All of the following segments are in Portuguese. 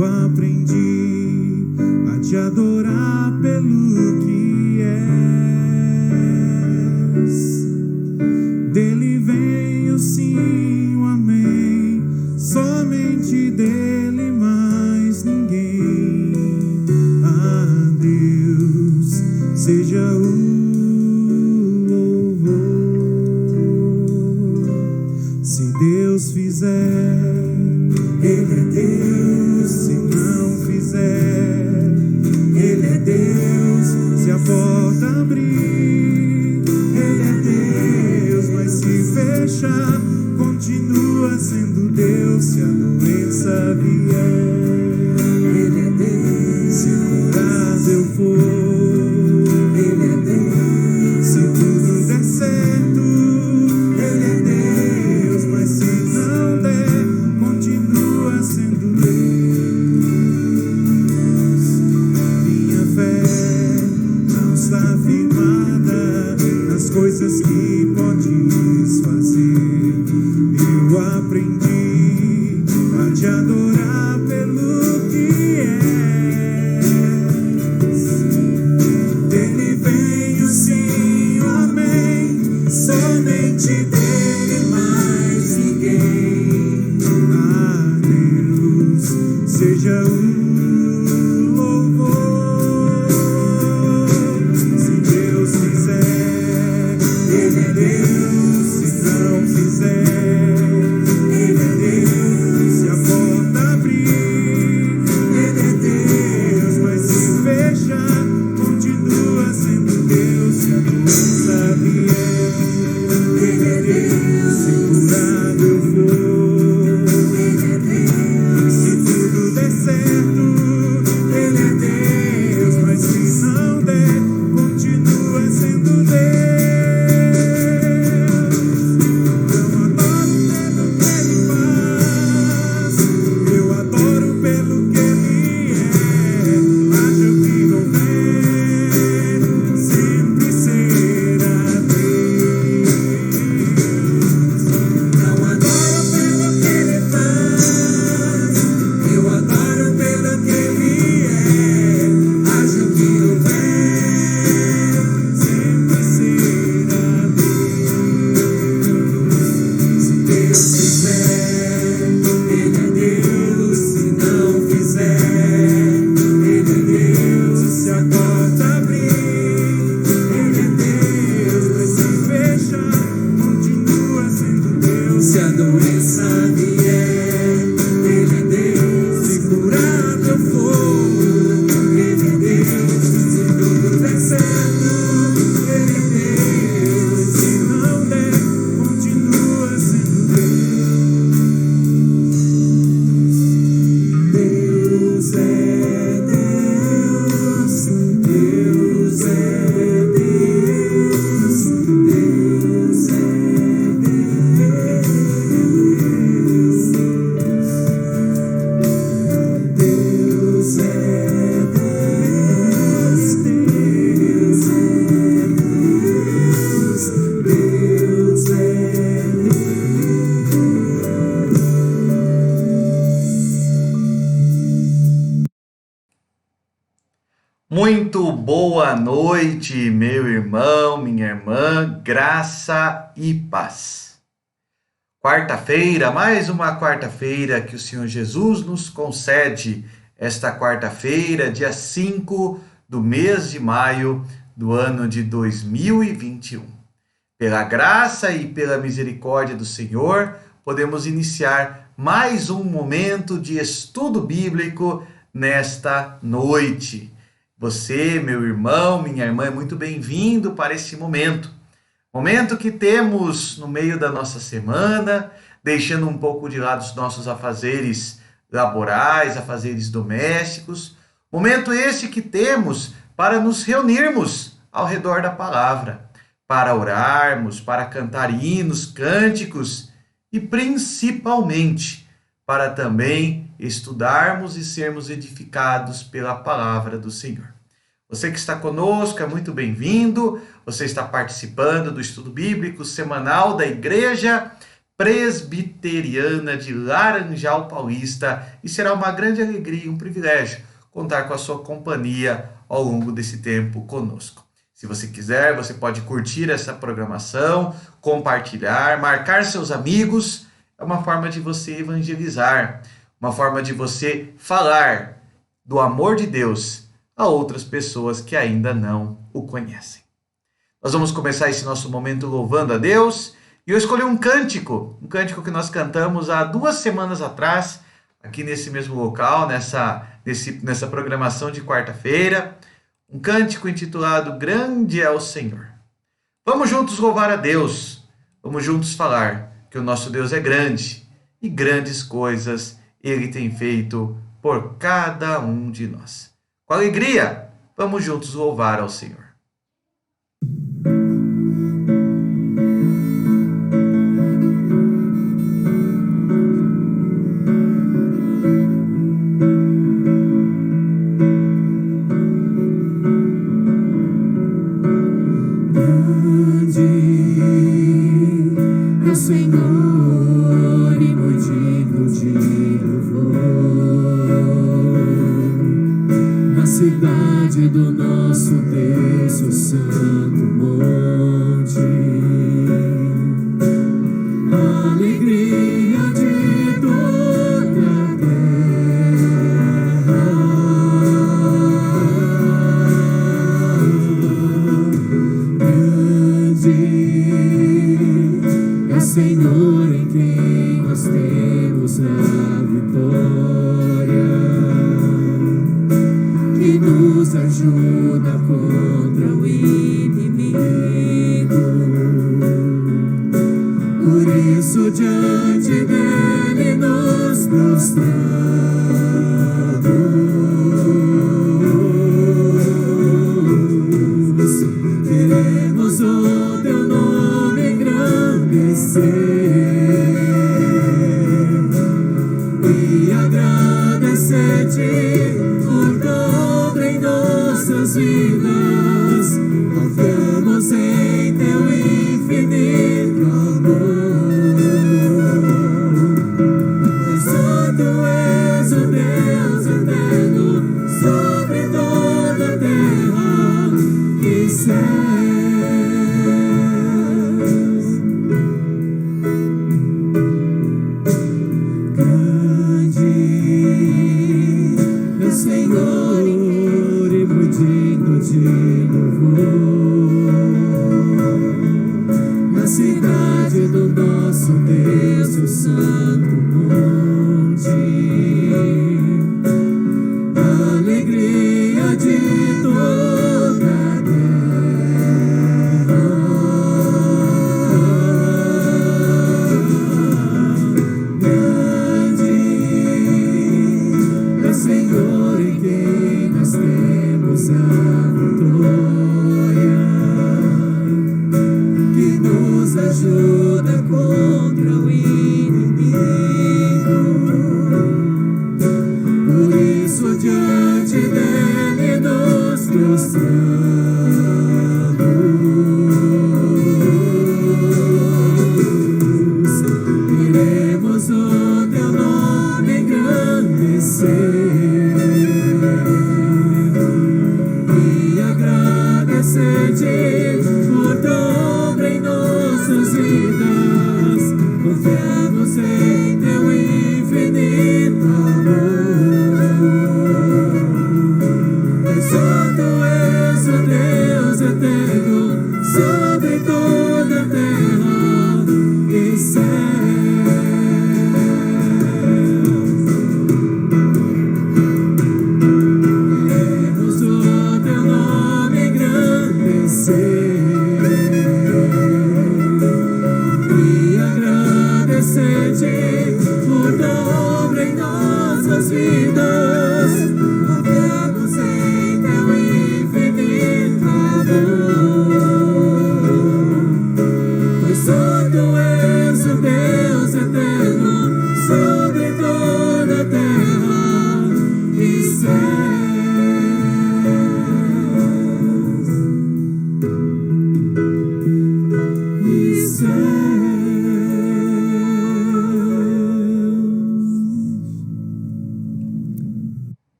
eu aprendi a te adorar pelo que és. Dele vem o sim, o amém, somente dele, mais ninguém. A Deus seja o louvor. Se Deus fizer, Ele é Deus. Se não fizer, Ele é Deus. Se a porta abrir, Ele é Deus. Mas se fechar, continua sendo Deus. Se a doença vier, Ele é Deus. Se curado eu for, Ele é Deus. Se tudo der certo, Ele é Deus. Mas se não der, continua sendo Deus. Minha fé não está firmada nas coisas que podes fazer. Eu aprendi a te adorar pelo que és. Dele vem o sim, o amém, somente dele, mais ninguém. A Deus seja o louvor. Se Deus fizer, Ele é Deus. Se não fizer, Ele é Deus. Se a porta abrir, Ele é Deus. Mas se fechar, continua sendo Deus. Se a doença vier, Ele é Deus. Se curado eu for, Ele é Deus. Se tudo der certo, Ele é Deus. Mas se não der, continua sendo Deus. Eu adoro pelo que Ele faz. Eu adoro pelo que Ele é. Haja o que houver, sempre será Deus. Não adoro pelo que Ele faz. Eu adoro pelo que Ele é. Haja o que houver, sempre será Deus. Se Deus fizer, Ele é Deus. Se não fizer, Ele é Deus. Se a porta abrir, Ele é Deus. Mas se fechar, continua sendo Deus. Se a doença vier, Ele é Deus. Se curado eu for, Ele é Deus. Se tudo der certo, Ele é Deus. Se não der, continua sendo Deus. Deus é Deus. Deus é Deus. Deus é Deus. Deus é Deus. Deus é Deus. Deus é Muito boa noite, meu irmão, minha irmã, graça e paz. Quarta-feira, mais uma quarta-feira que o Senhor Jesus nos concede, esta quarta-feira, dia 5 do mês de maio do ano de 2021. Pela graça e pela misericórdia do Senhor, podemos iniciar mais um momento de estudo bíblico nesta noite. Você, meu irmão, minha irmã, é muito bem-vindo para esse momento. Momento que temos no meio da nossa semana, deixando um pouco de lado os nossos afazeres laborais, afazeres domésticos. Momento esse que temos para nos reunirmos ao redor da palavra, para orarmos, para cantar hinos, cânticos e principalmente para também estudarmos e sermos edificados pela palavra do Senhor. Você que está conosco é muito bem-vindo, você está participando do estudo bíblico semanal da igreja Presbiteriana de Laranjal Paulista, e será uma grande alegria e um privilégio contar com a sua companhia ao longo desse tempo conosco. Se você quiser, você pode curtir essa programação, compartilhar, marcar seus amigos. É uma forma de você evangelizar, uma forma de você falar do amor de Deus a outras pessoas que ainda não o conhecem. Nós vamos começar esse nosso momento louvando a Deus. E eu escolhi um cântico que nós cantamos há 2 semanas atrás, aqui nesse mesmo local, nessa programação de quarta-feira. Um cântico intitulado Grande é o Senhor. Vamos juntos louvar a Deus. Vamos juntos falar que o nosso Deus é grande e grandes coisas Ele tem feito por cada um de nós. Com alegria, vamos juntos louvar ao Senhor. Cidade do nosso Deus, seu santo monte, alegria de toda a terra, grande é o Senhor em quem nós temos a vitória, que nos ajuda contra o inimigo. Por isso diante dele nos prostramos, queremos o teu nome engrandecer e agradecer-te por todo em nossas vidas. Confiamos em teu infinito amor. Santo és o Deus eterno sobre toda a terra e céus. Grande é o Senhor e muito digno de louvor. Na cidade do nosso Deus, seu santo monte, alegria de toda a terra, grande é o Senhor em quem nós temos a vitória, que nos ajuda contra o inimigo. Por isso diante dele nos prostramos, queremos o teu nome engrandecer e agradecer-te por todo em nossas vidas. Confiamos em teu infinito amor. Santo és o Deus eterno sobre toda a terra e céus.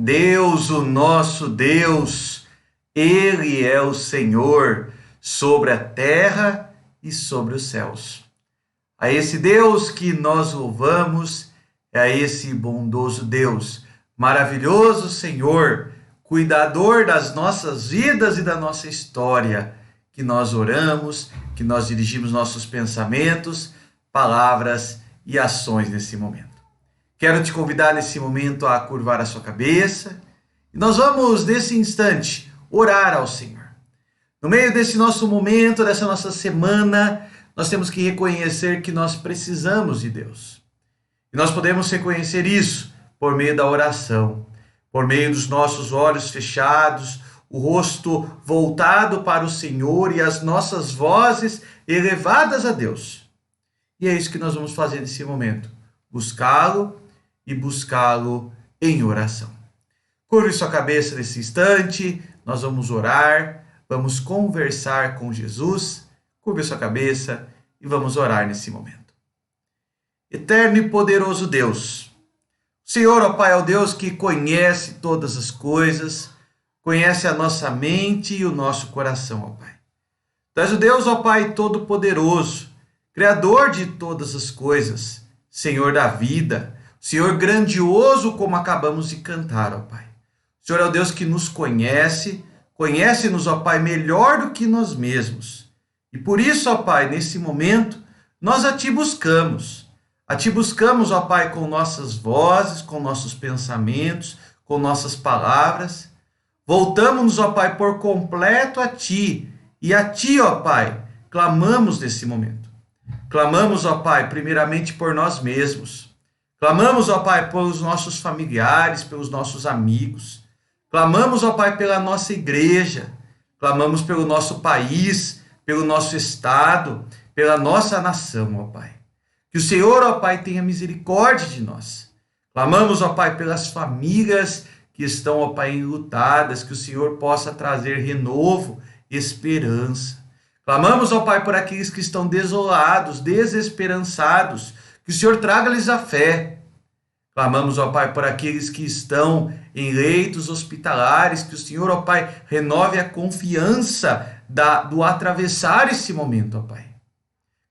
Deus, o nosso Deus, Ele é o Senhor sobre a terra e sobre os céus. A esse Deus que nós louvamos, é a esse bondoso Deus, maravilhoso Senhor, cuidador das nossas vidas e da nossa história, que nós oramos, que nós dirigimos nossos pensamentos, palavras e ações nesse momento. Quero te convidar nesse momento a curvar a sua cabeça e nós vamos, nesse instante, orar ao Senhor. No meio desse nosso momento, dessa nossa semana, nós temos que reconhecer que nós precisamos de Deus. E nós podemos reconhecer isso por meio da oração, por meio dos nossos olhos fechados, o rosto voltado para o Senhor e as nossas vozes elevadas a Deus. E é isso que nós vamos fazer nesse momento, buscá-lo e buscá-lo em oração. Curve sua cabeça nesse instante, nós vamos orar, vamos conversar com Jesus. Curve sua cabeça e vamos orar nesse momento. Eterno e poderoso Deus, o Senhor, ó Pai, é o Deus que conhece todas as coisas, conhece a nossa mente e o nosso coração, ó Pai. Tu és o Deus, ó Pai, todo-poderoso, Criador de todas as coisas, Senhor da vida, Senhor grandioso, como acabamos de cantar, ó Pai. O Senhor é o Deus que nos conhece, conhece-nos, ó Pai, melhor do que nós mesmos. E por isso, ó Pai, nesse momento, nós a Ti buscamos. A Ti buscamos, ó Pai, com nossas vozes, com nossos pensamentos, com nossas palavras. Voltamos-nos, ó Pai, por completo a Ti. E a Ti, ó Pai, clamamos nesse momento. Clamamos, ó Pai, primeiramente por nós mesmos. Clamamos, ó Pai, pelos nossos familiares, pelos nossos amigos. Clamamos, ó Pai, pela nossa igreja. Clamamos pelo nosso país, pelo nosso estado, pela nossa nação, ó Pai. Que o Senhor, ó Pai, tenha misericórdia de nós. Clamamos, ó Pai, pelas famílias que estão, ó Pai, enlutadas, que o Senhor possa trazer renovo, esperança. Clamamos, ó Pai, por aqueles que estão desolados, desesperançados, que o Senhor traga-lhes a fé. Clamamos, ó Pai, por aqueles que estão em leitos hospitalares, que o Senhor, ó Pai, renove a confiança do atravessar esse momento, ó Pai.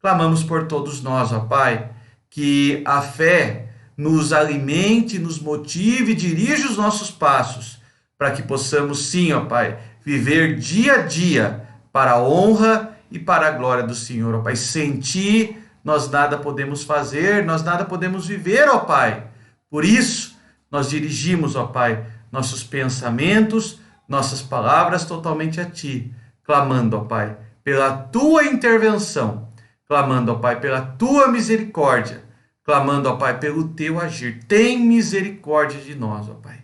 Clamamos por todos nós, ó Pai, que a fé nos alimente, nos motive, dirija os nossos passos, para que possamos sim, ó Pai, viver dia a dia para a honra e para a glória do Senhor, ó Pai. Sem Ti, nós nada podemos fazer, nós nada podemos viver, ó Pai. Por isso, nós dirigimos, ó Pai, nossos pensamentos, nossas palavras totalmente a Ti, clamando, ó Pai, pela Tua intervenção, clamando, ó Pai, pela Tua misericórdia, clamando, ó Pai, pelo Teu agir. Tem misericórdia de nós, ó Pai.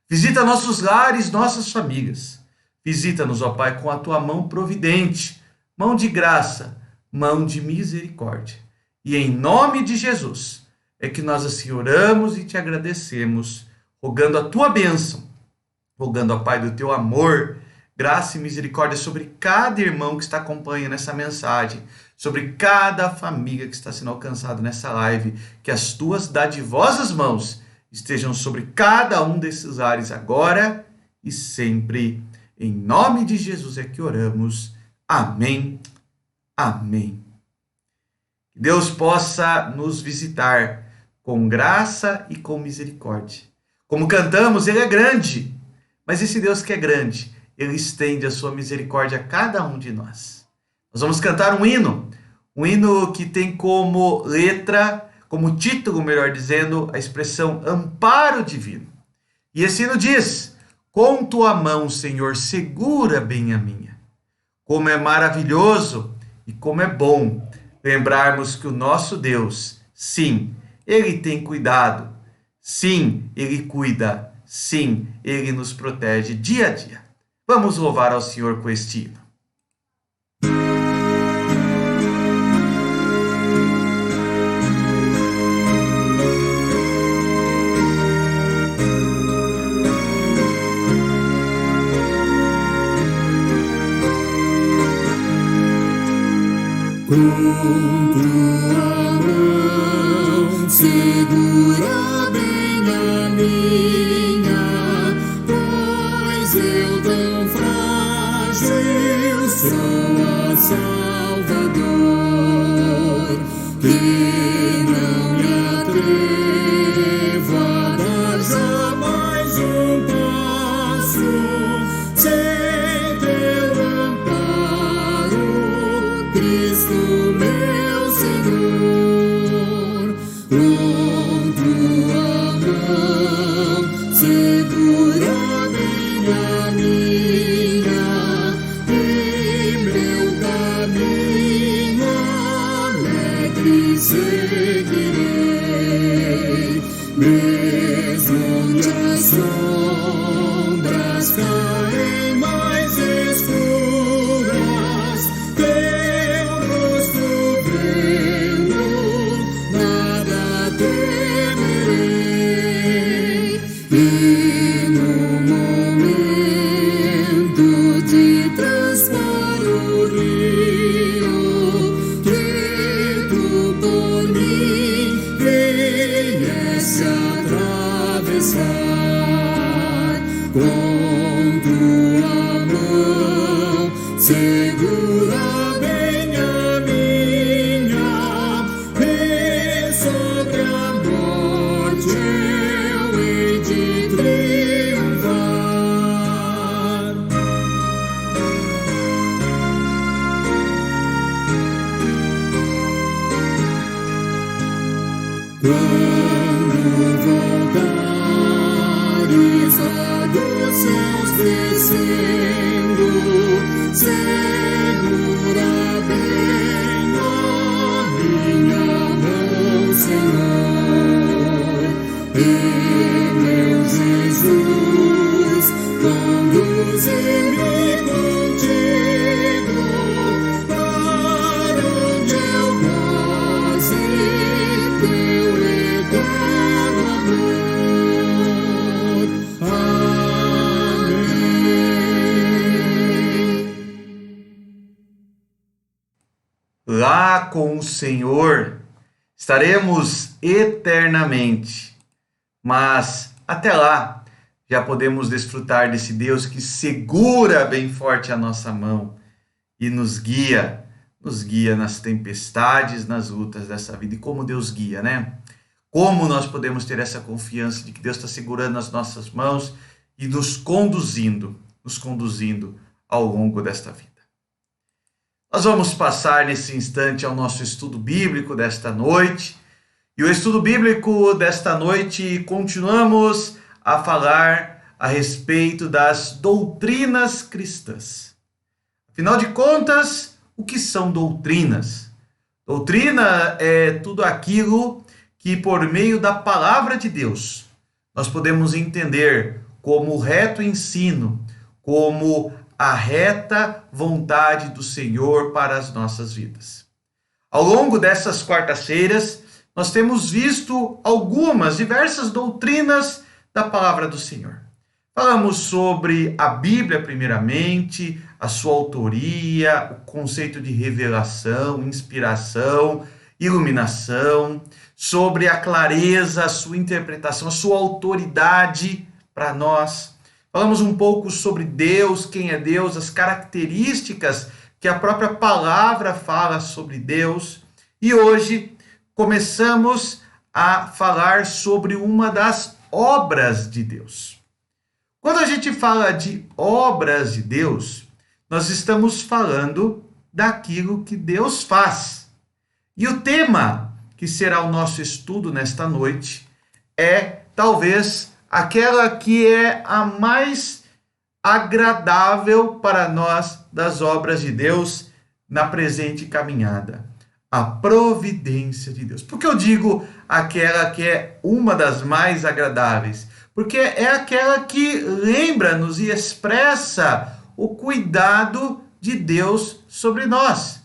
Visita nossos lares, nossas famílias. Visita-nos, ó Pai, com a Tua mão providente, mão de graça, mão de misericórdia. E em nome de Jesus, é que nós assim oramos e Te agradecemos, rogando a Tua bênção, rogando, ó Pai, do Teu amor, graça e misericórdia sobre cada irmão que está acompanhando essa mensagem, sobre cada família que está sendo alcançada nessa live, que as Tuas dadivosas mãos estejam sobre cada um desses lares agora e sempre. Em nome de Jesus é que oramos. Amém. Amém. Que Deus possa nos visitar com graça e com misericórdia. Como cantamos, Ele é grande, mas esse Deus que é grande, Ele estende a sua misericórdia a cada um de nós. Nós vamos cantar um hino que tem como letra, como título, melhor dizendo, a expressão amparo divino. E esse hino diz: com Tua mão, Senhor, segura bem a minha. Como é maravilhoso e como é bom lembrarmos que o nosso Deus, sim, Ele tem cuidado, sim, Ele cuida, sim, Ele nos protege dia a dia. Vamos louvar ao Senhor com este hino. Com Tua mão segura bem a minha, Com tua mão segura bem a minha, e sobre a morte eu hei de triunfar. Quando voltares dos céus descendo, segura bem a minha mão, Senhor. E meu Jesus, conduze-me contigo, para onde eu goze teu eterno amor. Amém. Lá com o Senhor estaremos eternamente, mas até lá já podemos desfrutar desse Deus que segura bem forte a nossa mão e nos guia nas tempestades, nas lutas dessa vida. E como Deus guia, né? Como nós podemos ter essa confiança de que Deus está segurando as nossas mãos e nos conduzindo ao longo desta vida. Nós vamos passar nesse instante ao nosso estudo bíblico desta noite. E o estudo bíblico desta noite continuamos a falar a respeito das doutrinas cristãs. Afinal de contas, o que são doutrinas? Doutrina é tudo aquilo que, por meio da palavra de Deus, nós podemos entender como reto ensino, como a reta vontade do Senhor para as nossas vidas. Ao longo dessas quartas-feiras, nós temos visto diversas doutrinas da palavra do Senhor. Falamos sobre a Bíblia, primeiramente, a sua autoria, o conceito de revelação, inspiração, iluminação, sobre a clareza, a sua interpretação, a sua autoridade para nós. Falamos um pouco sobre Deus, quem é Deus, as características que a própria palavra fala sobre Deus. E hoje começamos a falar sobre uma das obras de Deus. Quando a gente fala de obras de Deus, nós estamos falando daquilo que Deus faz. E o tema que será o nosso estudo nesta noite é talvez aquela que é a mais agradável para nós das obras de Deus na presente caminhada. A providência de Deus. Por que eu digo aquela que é uma das mais agradáveis? Porque é aquela que lembra-nos e expressa o cuidado de Deus sobre nós.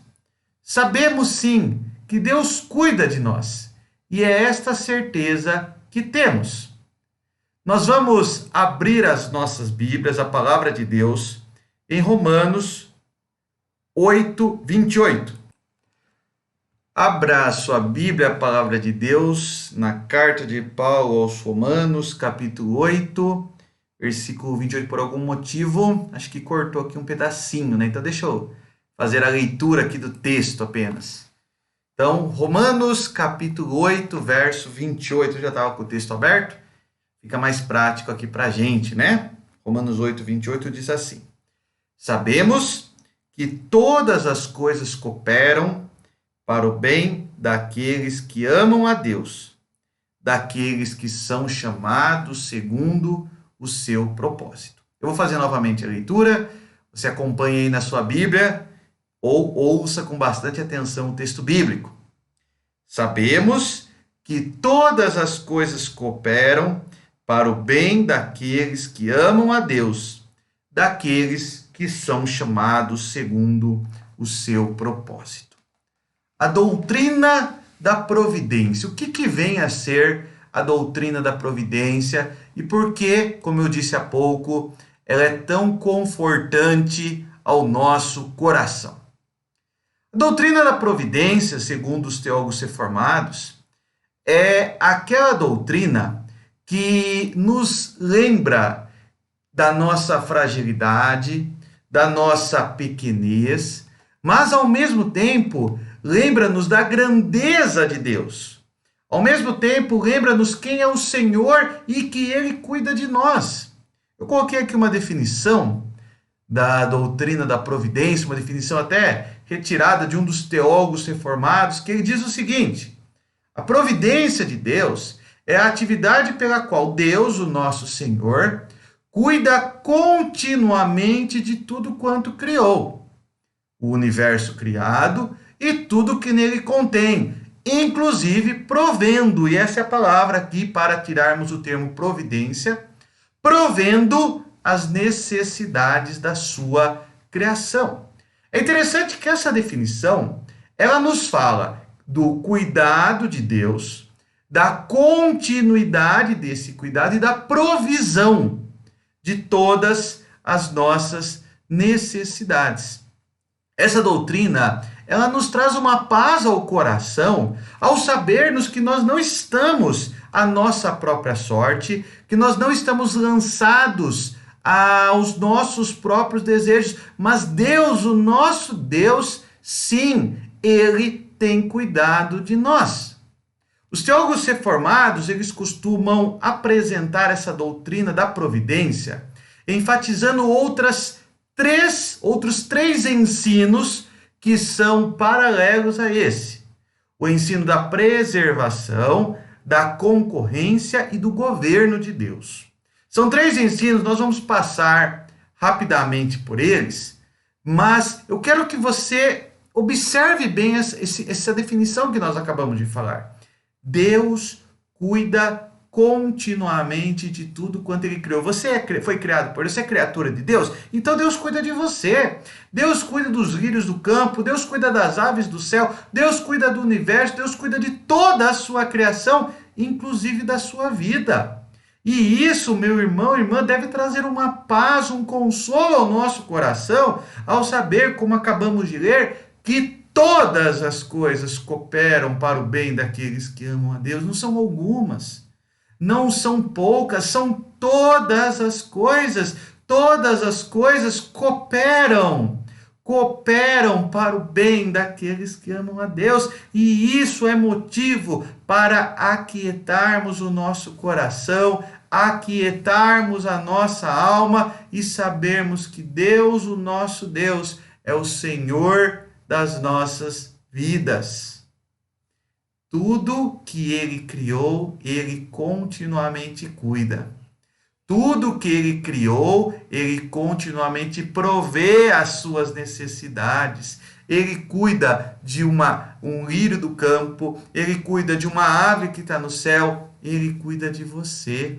Sabemos sim que Deus cuida de nós, e é esta certeza que temos. Nós vamos abrir as nossas Bíblias, a palavra de Deus, em Romanos 8, 28. Abra a sua Bíblia, a palavra de Deus, na carta de Paulo aos Romanos, capítulo 8, versículo 28. Por algum motivo, acho que cortou aqui um pedacinho, né? Então deixa eu fazer a leitura aqui do texto apenas. Então, Romanos, capítulo 8, verso 28. Eu já estava com o texto aberto. Fica mais prático aqui para a gente, né? Romanos 8, 28 diz assim: sabemos que todas as coisas cooperam para o bem daqueles que amam a Deus, daqueles que são chamados segundo o seu propósito. Eu vou fazer novamente a leitura, você acompanha aí na sua Bíblia, ou ouça com bastante atenção o texto bíblico. Sabemos que todas as coisas cooperam para o bem daqueles que amam a Deus, daqueles que são chamados segundo o seu propósito. A doutrina da providência. O que vem a ser a doutrina da providência e por que, como eu disse há pouco, ela é tão confortante ao nosso coração? A doutrina da providência, segundo os teólogos reformados, é aquela doutrina que nos lembra da nossa fragilidade, da nossa pequenez, mas ao mesmo tempo lembra-nos da grandeza de Deus. Ao mesmo tempo, lembra-nos quem é o Senhor e que Ele cuida de nós. Eu coloquei aqui uma definição da doutrina da providência, uma definição até retirada de um dos teólogos reformados, que ele diz o seguinte: a providência de Deus é a atividade pela qual Deus, o nosso Senhor, cuida continuamente de tudo quanto criou, o universo criado e tudo que nele contém, inclusive provendo, e essa é a palavra aqui para tirarmos o termo providência, provendo as necessidades da sua criação. É interessante que essa definição, ela nos fala do cuidado de Deus, da continuidade desse cuidado e da provisão de todas as nossas necessidades. Essa doutrina, ela nos traz uma paz ao coração ao sabermos que nós não estamos à nossa própria sorte, que nós não estamos lançados aos nossos próprios desejos, mas Deus, o nosso Deus, sim, Ele tem cuidado de nós. Os teólogos reformados, eles costumam apresentar essa doutrina da providência, enfatizando outros três ensinos que são paralelos a esse. O ensino da preservação, da concorrência e do governo de Deus. São três ensinos, nós vamos passar rapidamente por eles, mas eu quero que você observe bem essa definição que nós acabamos de falar. Deus cuida continuamente de tudo quanto Ele criou. Você foi criado por Deus, você é criatura de Deus, então Deus cuida de você. Deus cuida dos lírios do campo, Deus cuida das aves do céu, Deus cuida do universo, Deus cuida de toda a sua criação, inclusive da sua vida. E isso, meu irmão e irmã, deve trazer uma paz, um consolo ao nosso coração, ao saber, como acabamos de ler, que todas as coisas cooperam para o bem daqueles que amam a Deus. Não são algumas, não são poucas, são todas as coisas. Todas as coisas cooperam para o bem daqueles que amam a Deus. E isso é motivo para aquietarmos o nosso coração, aquietarmos a nossa alma e sabermos que Deus, o nosso Deus, é o Senhor das nossas vidas. Tudo que Ele criou, Ele continuamente cuida. Tudo que Ele criou, Ele continuamente provê as suas necessidades. Ele cuida de um lírio do campo, Ele cuida de uma ave que está no céu, Ele cuida de você.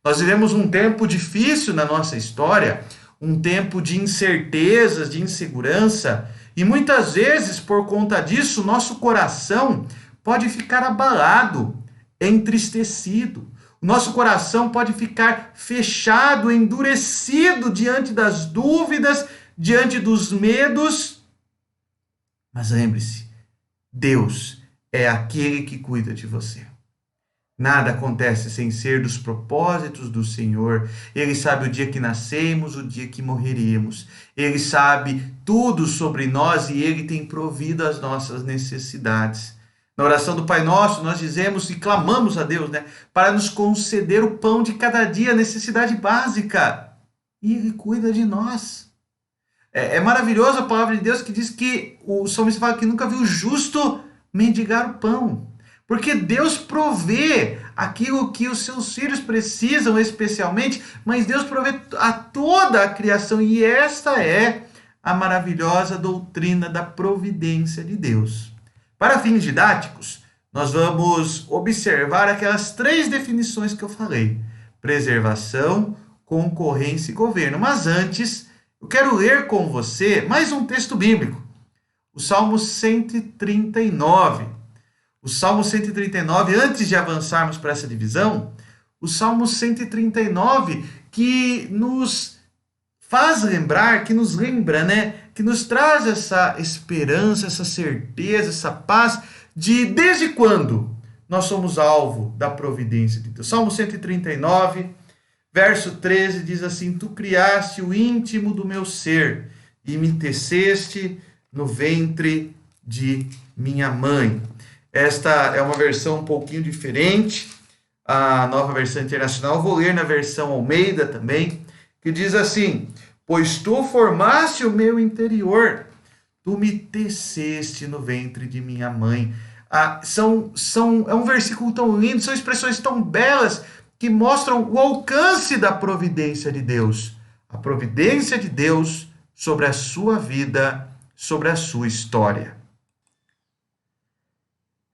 Nós vivemos um tempo difícil na nossa história, um tempo de incertezas, de insegurança, e muitas vezes, por conta disso, nosso coração pode ficar abalado, entristecido. O nosso coração pode ficar fechado, endurecido diante das dúvidas, diante dos medos. Mas lembre-se, Deus é aquele que cuida de você. Nada acontece sem ser dos propósitos do Senhor. Ele sabe o dia que nascemos, o dia que morreríamos. Ele sabe tudo sobre nós e Ele tem provido as nossas necessidades. Na oração do Pai Nosso, nós dizemos e clamamos a Deus, para nos conceder o pão de cada dia, a necessidade básica. E Ele cuida de nós. É maravilhoso a palavra de Deus que diz que o salmista fala que nunca viu o justo mendigar o pão. Porque Deus provê aquilo que os seus filhos precisam especialmente, mas Deus provê a toda a criação. E esta é a maravilhosa doutrina da providência de Deus. Para fins didáticos, nós vamos observar aquelas três definições que eu falei: preservação, concorrência e governo. Mas antes, eu quero ler com você mais um texto bíblico, o Salmo 139. O Salmo 139, antes de avançarmos para essa divisão, o Salmo 139 que nos faz lembrar, que nos lembra, que nos traz essa esperança, essa certeza, essa paz de desde quando nós somos alvo da providência de Deus. Salmo 139, Verso 13 diz assim: Tu criaste o íntimo do meu ser e me teceste no ventre de minha mãe. Esta é uma versão um pouquinho diferente, a Nova Versão Internacional. Vou ler na versão Almeida também, que diz assim: Pois tu formaste o meu interior, tu me teceste no ventre de minha mãe. É um versículo tão lindo, são expressões tão belas que mostram o alcance da providência de Deus. A providência de Deus sobre a sua vida, sobre a sua história.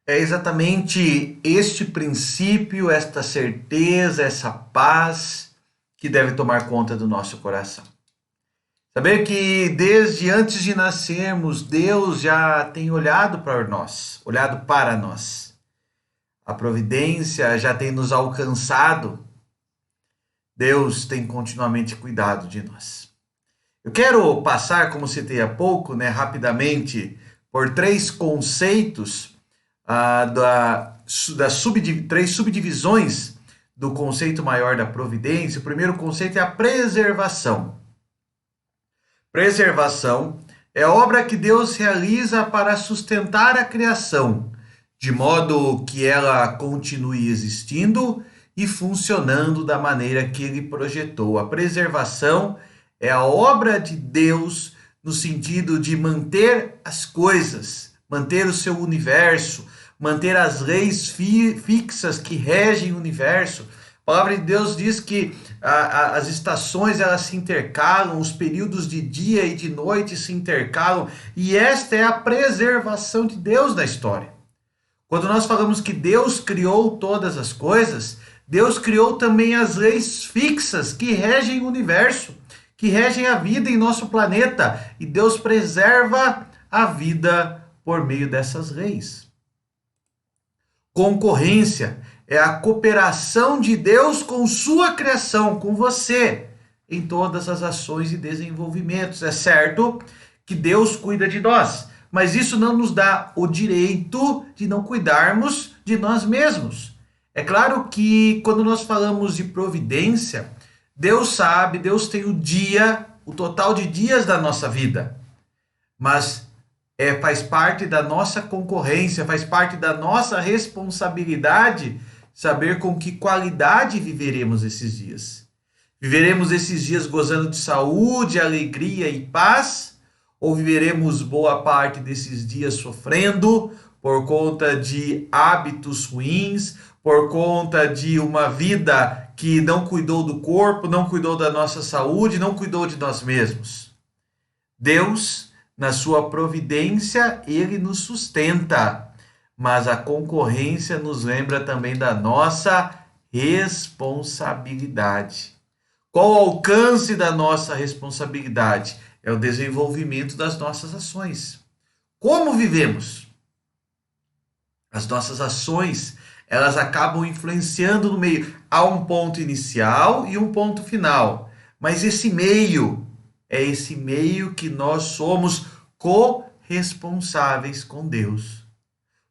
É exatamente este princípio, esta certeza, essa paz que deve tomar conta do nosso coração. Saber que desde antes de nascermos, Deus já tem olhado para nós, A providência já tem nos alcançado. Deus tem continuamente cuidado de nós. Eu quero passar, como citei há pouco, rapidamente, por 3 conceitos, três subdivisões do conceito maior da providência. O primeiro conceito é a preservação. Preservação é a obra que Deus realiza para sustentar a criação, de modo que ela continue existindo e funcionando da maneira que ele projetou. A preservação é a obra de Deus no sentido de manter as coisas, manter o seu universo, manter as leis fixas que regem o universo. A palavra de Deus diz que as estações elas se intercalam, os períodos de dia e de noite se intercalam, e esta é a preservação de Deus na história. Quando nós falamos que Deus criou todas as coisas, Deus criou também as leis fixas que regem o universo, que regem a vida em nosso planeta, e Deus preserva a vida por meio dessas leis. Concorrência é a cooperação de Deus com sua criação, com você, em todas as ações e desenvolvimentos. É certo que Deus cuida de nós, mas isso não nos dá o direito de não cuidarmos de nós mesmos. É claro que quando nós falamos de providência, Deus sabe, Deus tem o total de dias da nossa vida, mas faz parte da nossa concorrência, faz parte da nossa responsabilidade saber com que qualidade viveremos esses dias. Viveremos esses dias gozando de saúde, alegria e paz, ou viveremos boa parte desses dias sofrendo por conta de hábitos ruins, por conta de uma vida que não cuidou do corpo, não cuidou da nossa saúde, não cuidou de nós mesmos? Deus, na sua providência, ele nos sustenta, mas a concorrência nos lembra também da nossa responsabilidade. Qual o alcance da nossa responsabilidade? É o desenvolvimento das nossas ações. Como vivemos? As nossas ações, elas acabam influenciando no meio. Há um ponto inicial e um ponto final. Mas esse meio, é esse meio que nós somos corresponsáveis com Deus.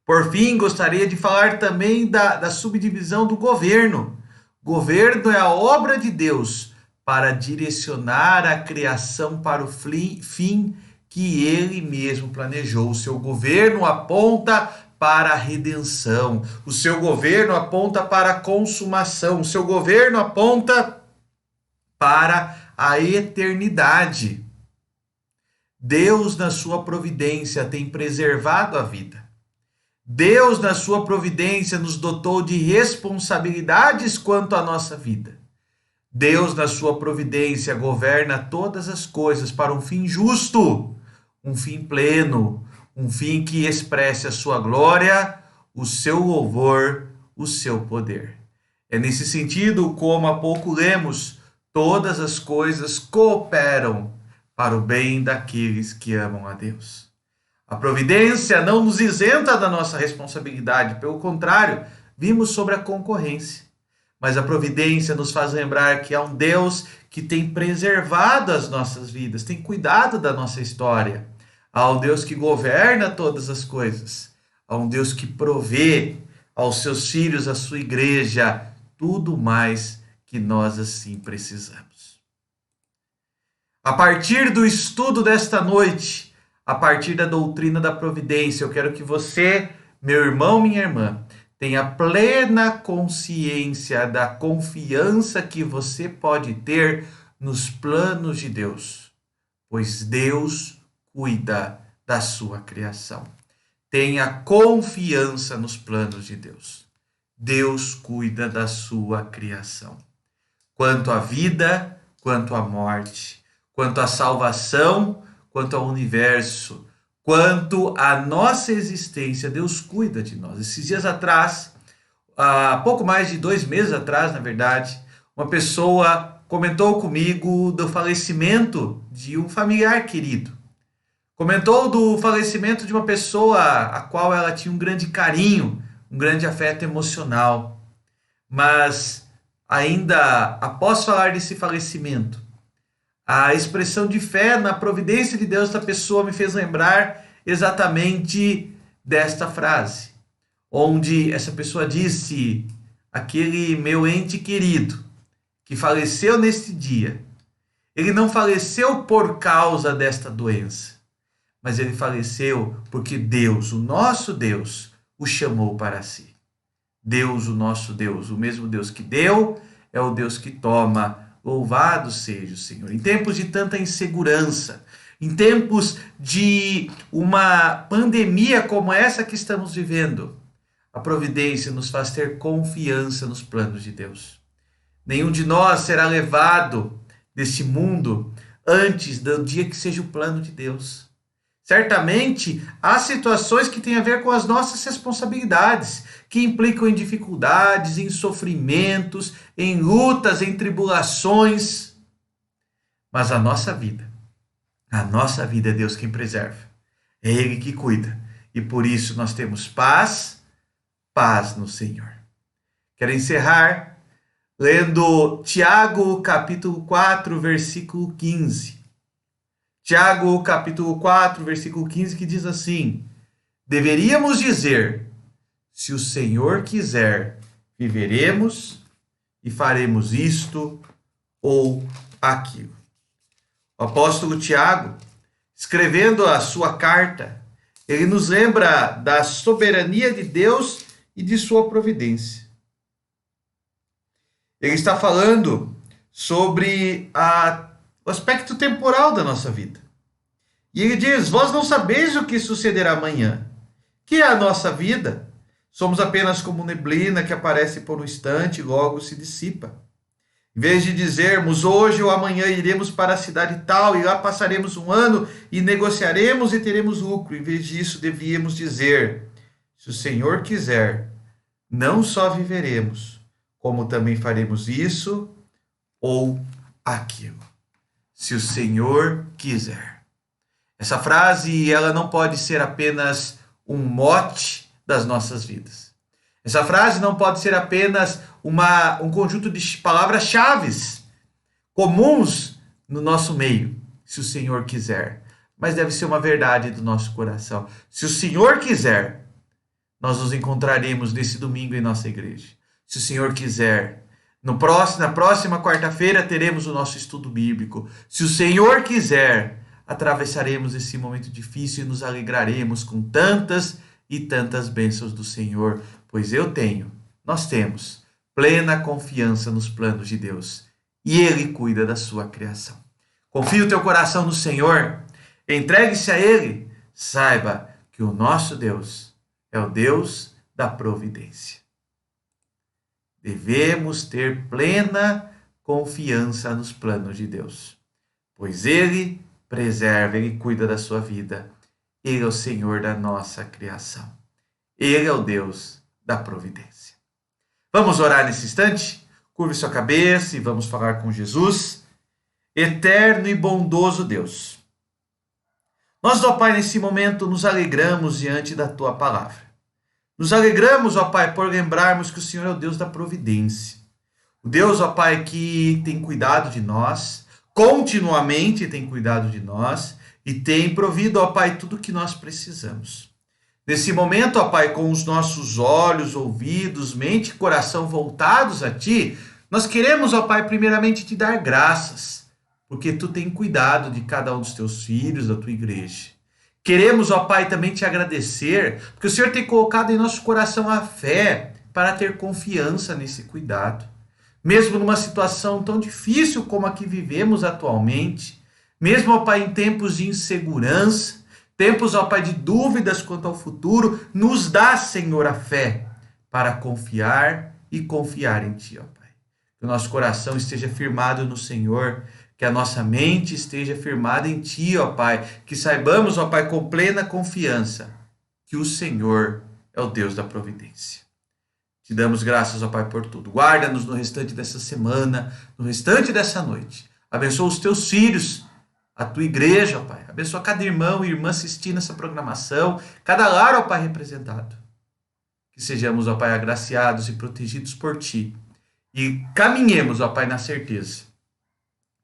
Por fim, gostaria de falar também da subdivisão do governo. Governo é a obra de Deus para direcionar a criação para o fim que ele mesmo planejou. O seu governo aponta para a redenção. O seu governo aponta para a consumação. O seu governo aponta para a eternidade. Deus, na sua providência, tem preservado a vida. Deus, na sua providência, nos dotou de responsabilidades quanto à nossa vida. Deus, na sua providência, governa todas as coisas para um fim justo, um fim pleno, um fim que expresse a sua glória, o seu louvor, o seu poder. É nesse sentido, como há pouco lemos, todas as coisas cooperam para o bem daqueles que amam a Deus. A providência não nos isenta da nossa responsabilidade, pelo contrário, vimos sobre a concorrência. Mas a providência nos faz lembrar que há um Deus que tem preservado as nossas vidas, tem cuidado da nossa história. Há um Deus que governa todas as coisas. Há um Deus que provê aos seus filhos, à sua igreja, tudo mais que que nós assim precisamos. A partir do estudo desta noite, a partir da doutrina da providência, eu quero que você, meu irmão, minha irmã, tenha plena consciência da confiança que você pode ter nos planos de Deus, pois Deus cuida da sua criação. Tenha confiança nos planos de Deus. Deus cuida da sua criação. Quanto à vida, quanto à morte, quanto à salvação, quanto ao universo, quanto à nossa existência, Deus cuida de nós. Esses dias atrás, há pouco mais de 2 meses atrás, na verdade, uma pessoa comentou comigo do falecimento de um familiar querido. Comentou do falecimento de uma pessoa a qual ela tinha um grande carinho, um grande afeto emocional. Mas ainda após falar desse falecimento, a expressão de fé na providência de Deus da pessoa me fez lembrar exatamente desta frase, onde essa pessoa disse: aquele meu ente querido que faleceu neste dia, ele não faleceu por causa desta doença, mas ele faleceu porque Deus, o nosso Deus, o chamou para si. Deus, o nosso Deus, o mesmo Deus que deu, é o Deus que toma. Louvado seja o Senhor. Em tempos de tanta insegurança, em tempos de uma pandemia como essa que estamos vivendo, a providência nos faz ter confiança nos planos de Deus. Nenhum de nós será levado deste mundo antes do dia que seja o plano de Deus. Certamente, há situações que têm a ver com as nossas responsabilidades, que implicam em dificuldades, em sofrimentos, em lutas, em tribulações. Mas a nossa vida é Deus quem preserva. É Ele que cuida. E por isso nós temos paz no Senhor. Quero encerrar lendo Tiago, capítulo 4, versículo 15. Tiago, capítulo 4, versículo 15, que diz assim: deveríamos dizer, se o Senhor quiser, viveremos e faremos isto ou aquilo. O apóstolo Tiago, escrevendo a sua carta, ele nos lembra da soberania de Deus e de sua providência. Ele está falando sobre o aspecto temporal da nossa vida. E ele diz: vós não sabeis o que sucederá amanhã. Que é a nossa vida? Somos apenas como neblina que aparece por um instante e logo se dissipa. Em vez de dizermos, hoje ou amanhã iremos para a cidade tal e lá passaremos um ano e negociaremos e teremos lucro. Em vez disso, devíamos dizer, se o Senhor quiser, não só viveremos, como também faremos isso ou aquilo. Se o Senhor quiser. Essa frase, ela não pode ser apenas um mote das nossas vidas. Essa frase não pode ser apenas um conjunto de palavras-chave comuns no nosso meio, se o Senhor quiser. Mas deve ser uma verdade do nosso coração. Se o Senhor quiser, nós nos encontraremos nesse domingo em nossa igreja. Se o Senhor quiser, na próxima quarta-feira teremos o nosso estudo bíblico. Se o Senhor quiser, atravessaremos esse momento difícil e nos alegraremos com tantas e tantas bênçãos do Senhor, pois nós temos plena confiança nos planos de Deus e Ele cuida da sua criação. Confie o teu coração no Senhor, entregue-se a Ele, saiba que o nosso Deus é o Deus da providência. Devemos ter plena confiança nos planos de Deus, pois Ele preserva, Ele cuida da sua vida. Ele é o Senhor da nossa criação. Ele é o Deus da providência. Vamos orar nesse instante? Curve sua cabeça e vamos falar com Jesus. Eterno e bondoso Deus, nós, ó Pai, nesse momento nos alegramos diante da Tua palavra. Nos alegramos, ó Pai, por lembrarmos que o Senhor é o Deus da providência. O Deus, ó Pai, que tem cuidado de nós, continuamente tem cuidado de nós e tem provido, ó Pai, tudo o que nós precisamos. Nesse momento, ó Pai, com os nossos olhos, ouvidos, mente e coração voltados a Ti, Nós queremos, ó Pai, primeiramente te dar graças, porque tu tem cuidado de cada um dos teus filhos, da tua igreja. Queremos, ó Pai, também te agradecer, porque o Senhor tem colocado em nosso coração a fé para ter confiança nesse cuidado. Mesmo numa situação tão difícil como a que vivemos atualmente, mesmo, ó Pai, em tempos de insegurança, tempos, ó Pai, de dúvidas quanto ao futuro, nos dá, Senhor, a fé para confiar e confiar em Ti, ó Pai. Que o nosso coração esteja firmado no Senhor, que a nossa mente esteja firmada em Ti, ó Pai. Que saibamos, ó Pai, com plena confiança, que o Senhor é o Deus da providência. Te damos graças, ó Pai, por tudo. Guarda-nos no restante dessa semana, no restante dessa noite. Abençoa os Teus filhos, a Tua igreja, ó Pai. Abençoa cada irmão e irmã assistindo essa programação, cada lar, ó Pai, representado. Que sejamos, ó Pai, agraciados e protegidos por Ti. E caminhemos, ó Pai, na certeza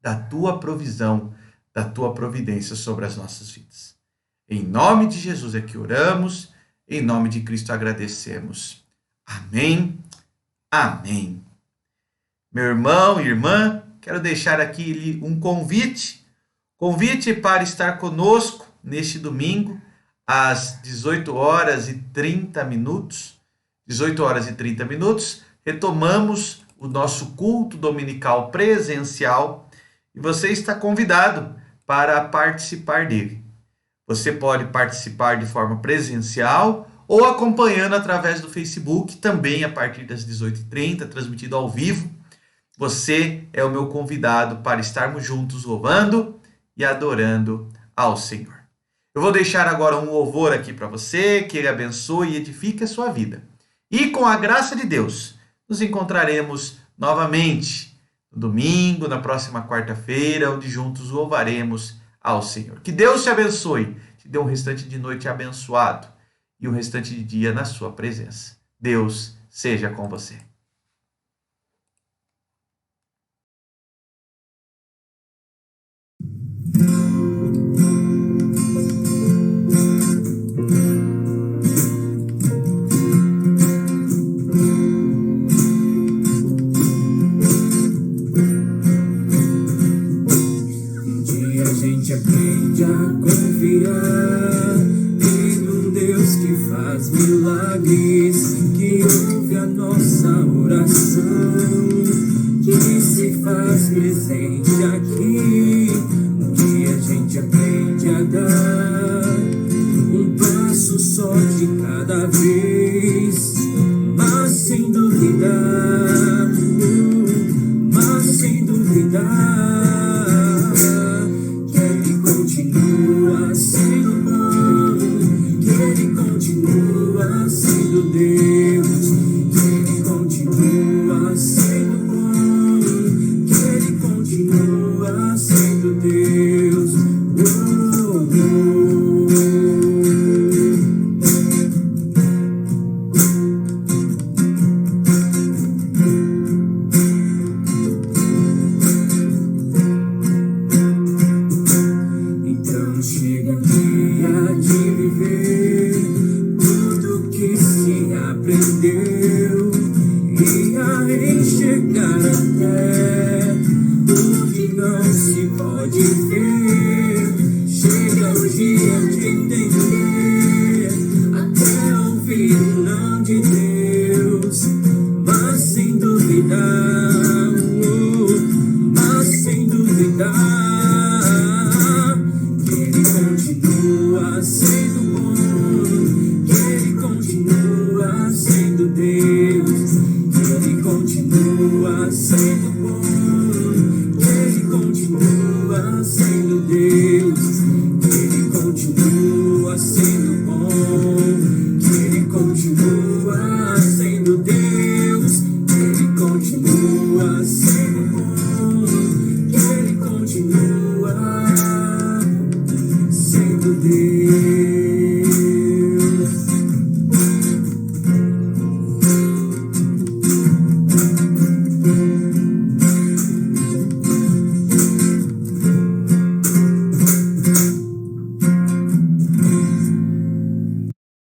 da Tua provisão, da Tua providência sobre as nossas vidas. Em nome de Jesus é que oramos, em nome de Cristo agradecemos. Amém, amém. Meu irmão e irmã, quero deixar aqui um convite para estar conosco neste domingo, às 18 horas e 30 minutos. 18 horas e 30 minutos, retomamos o nosso culto dominical presencial e você está convidado para participar dele. Você pode participar de forma presencial ou acompanhando através do Facebook, também a partir das 18h30, transmitido ao vivo. Você é o meu convidado para estarmos juntos louvando e adorando ao Senhor. Eu vou deixar agora um louvor aqui para você, que Ele abençoe e edifique a sua vida. E com a graça de Deus, nos encontraremos novamente no domingo, na próxima quarta-feira, onde juntos louvaremos ao Senhor. Que Deus te abençoe, te dê um restante de noite abençoado e um restante de dia na sua presença. Deus seja com você. Um dia a gente aprende a confiar em um Deus que faz milagres, que ouve a nossa oração, que se faz presente aqui. Um dia a gente aprende a dar um passo só de cada vez, mas sem duvidar, que Ele continua sendo bom, que Ele continua sendo Deus, que Ele continua sendo bom, que Ele continua sendo Deus. Então chega o dia de viver tudo que se aprendeu e a enxergar até o que não se pode ver. Chega o dia de entender, até ouvir o não de Deus, mas sem duvidar,